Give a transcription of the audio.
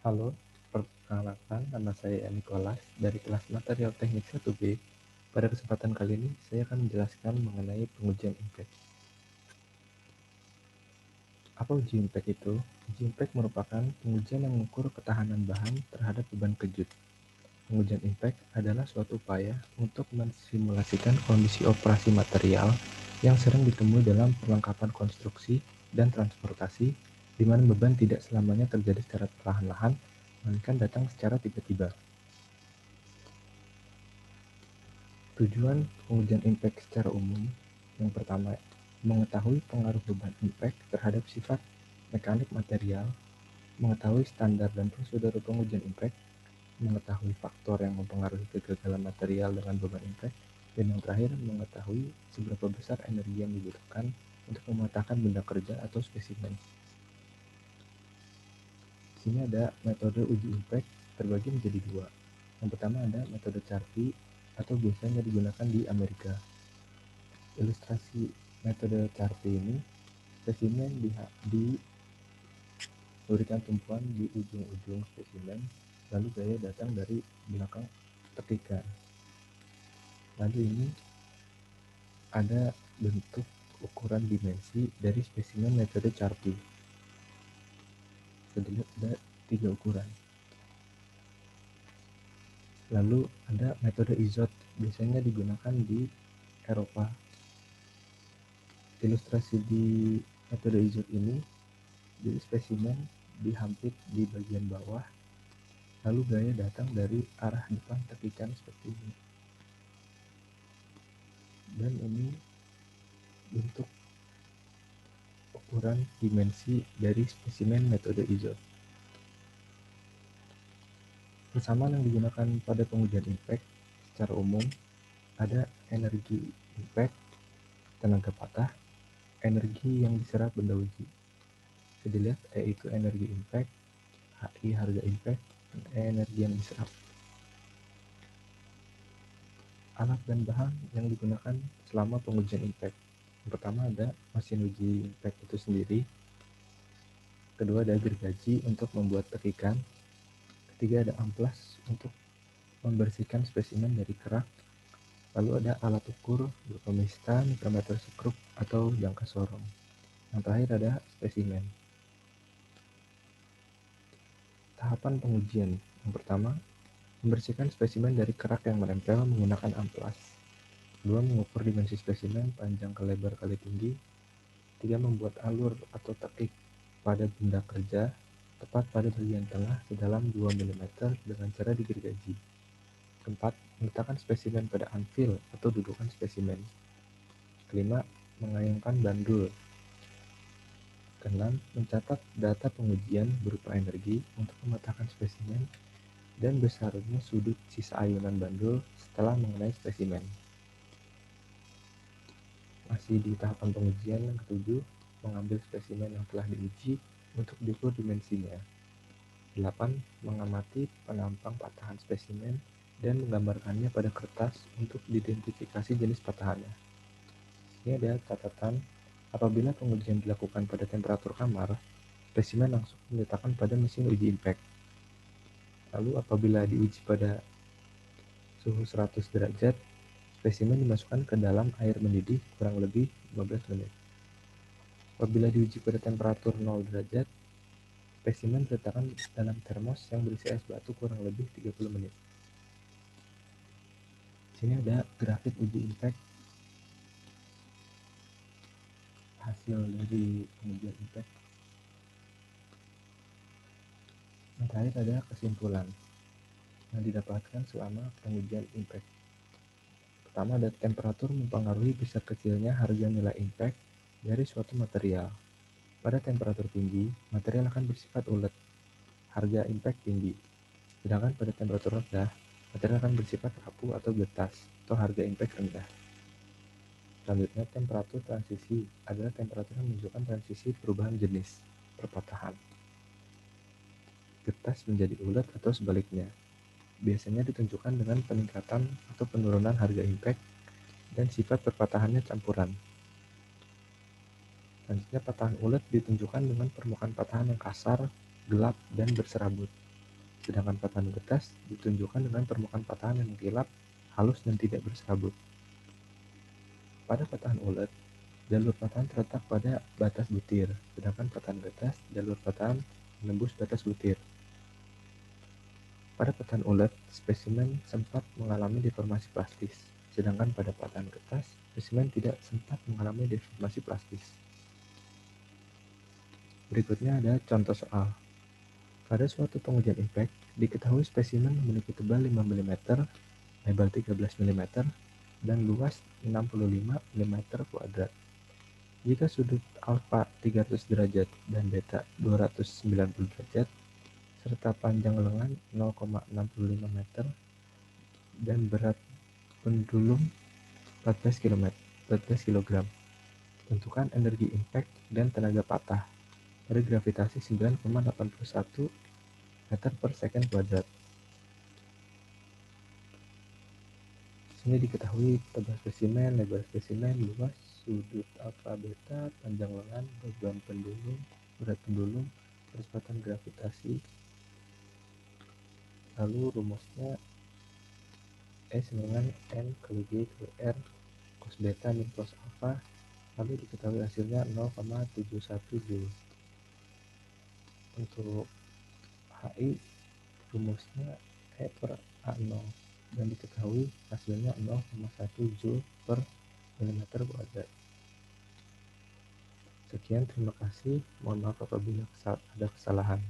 Halo, perkenalkan nama saya Nicholas dari kelas Material Teknik 1B. Pada kesempatan kali ini, saya akan menjelaskan mengenai pengujian impact. Apa uji impact itu? Uji impact merupakan pengujian yang mengukur ketahanan bahan terhadap beban kejut. Pengujian impact adalah suatu upaya untuk mensimulasikan kondisi operasi material yang sering ditemui dalam perlengkapan konstruksi dan transportasi, di mana beban tidak selamanya terjadi secara perlahan-lahan, melainkan datang secara tiba-tiba. Tujuan pengujian impact secara umum, yang pertama, mengetahui pengaruh beban impact terhadap sifat mekanik material, mengetahui standar dan prosedur pengujian impact, mengetahui faktor yang mempengaruhi kegagalan material dengan beban impact, dan yang terakhir, mengetahui seberapa besar energi yang dibutuhkan untuk mematahkan benda kerja atau spesimen. Di sini ada metode uji impact terbagi menjadi dua. Yang pertama ada metode Charpy atau biasanya digunakan di Amerika. Ilustrasi metode Charpy ini, spesimen diberikan tumpuan di ujung-ujung spesimen, lalu gaya datang dari belakang petikan. Lalu ini ada bentuk ukuran dimensi dari spesimen metode Charpy. Sedikit ada 3 ukuran. Lalu ada metode Izot, biasanya digunakan di Eropa. Ilustrasi di metode Izot ini, jadi spesimen dihampit di bagian bawah, lalu gaya datang dari arah depan petikan seperti ini. Dan ini bentuk ukuran dimensi dari spesimen metode Izot. Persamaan yang digunakan pada pengujian impact secara umum ada energi impact, tenaga patah, energi yang diserap benda uji. Bisa dilihat E itu energi impact, HI harga impact, dan E energi yang diserap. Alat dan bahan yang digunakan selama pengujian impact. Yang pertama ada mesin uji impact itu sendiri. Kedua ada gergaji untuk membuat petikan. Ketiga ada amplas untuk membersihkan spesimen dari kerak. Lalu ada alat ukur berupa mista, mikrometer sekrup, atau jangka sorong. Yang terakhir ada spesimen. Tahapan pengujian. Yang pertama, membersihkan spesimen dari kerak yang menempel menggunakan amplas. Kedua, mengukur dimensi spesimen panjang ke lebar kali tinggi. Tiga, membuat alur atau tekik pada benda kerja tepat pada bagian tengah sedalam 2 mm dengan cara digergaji. Keempat, meletakkan spesimen pada anvil atau dudukan spesimen. Kelima, mengayunkan bandul. Keenam, mencatat data pengujian berupa energi untuk mematahkan spesimen dan besarnya sudut sisa ayunan bandul setelah mengenai spesimen. Masih di tahapan pengujian yang ketujuh, mengambil spesimen yang telah diuji untuk diukur dimensinya. 8. Mengamati penampang patahan spesimen dan menggambarkannya pada kertas untuk diidentifikasi jenis patahannya. Ini ada catatan, apabila pengujian dilakukan pada temperatur kamar, spesimen langsung diletakkan pada mesin uji impact. Lalu apabila diuji pada suhu 100 derajat, spesimen dimasukkan ke dalam air mendidih kurang lebih 15 menit. Apabila diuji pada temperatur 0 derajat, spesimen diletakkan dalam termos yang berisi es batu kurang lebih 30 menit. Di sini ada grafik uji impact hasil dari pengujian impact. Yang terakhir ada kesimpulan yang didapatkan selama pengujian impact. Pertama, ada temperatur mempengaruhi besar kecilnya harga nilai impact dari suatu material. Pada temperatur tinggi, material akan bersifat ulet, harga impact tinggi. Sedangkan pada temperatur rendah, material akan bersifat rapuh atau getas, atau harga impact rendah. Selanjutnya, temperatur transisi adalah temperatur yang menunjukkan transisi perubahan jenis perpatahan. Getas menjadi ulet atau sebaliknya. Biasanya ditunjukkan dengan peningkatan atau penurunan harga impact dan sifat perpatahannya campuran. Selanjutnya, patahan ulet ditunjukkan dengan permukaan patahan yang kasar, gelap, dan berserabut. sedangkan patahan getas ditunjukkan dengan permukaan patahan yang mengkilap, halus dan tidak berserabut. Pada patahan ulet, jalur patahan terletak pada batas butir, sedangkan patahan getas, jalur patahan menembus batas butir. Pada patahan ulet, spesimen sempat mengalami deformasi plastis, sedangkan pada patahan getas, spesimen tidak sempat mengalami deformasi plastis. Berikutnya ada contoh soal. Pada suatu pengujian impact, diketahui spesimen memiliki tebal 5 mm, lebar 13 mm, dan luas 65 mm kuadrat. Jika sudut alfa 300 derajat dan beta 290 derajat, serta panjang lengan 0,65 meter dan berat pendulum 14 kg. Tentukan energi impact dan tenaga patah pada gravitasi 9,81 meter per second kuadrat. Sini diketahui tebal spesimen, lebar spesimen, luas, sudut alfa beta, panjang lengan, beban pendulum, berat pendulum, kecepatan gravitasi. Lalu rumusnya E sama dengan N kali G kali R cos beta min cos alpha, lalu diketahui hasilnya 0,71 Joule. Untuk HI rumusnya E per A0 dan diketahui hasilnya 0,1 Joule per milimeter kuadrat. Sekian, terima kasih. Mohon maaf apabila ada kesalahan.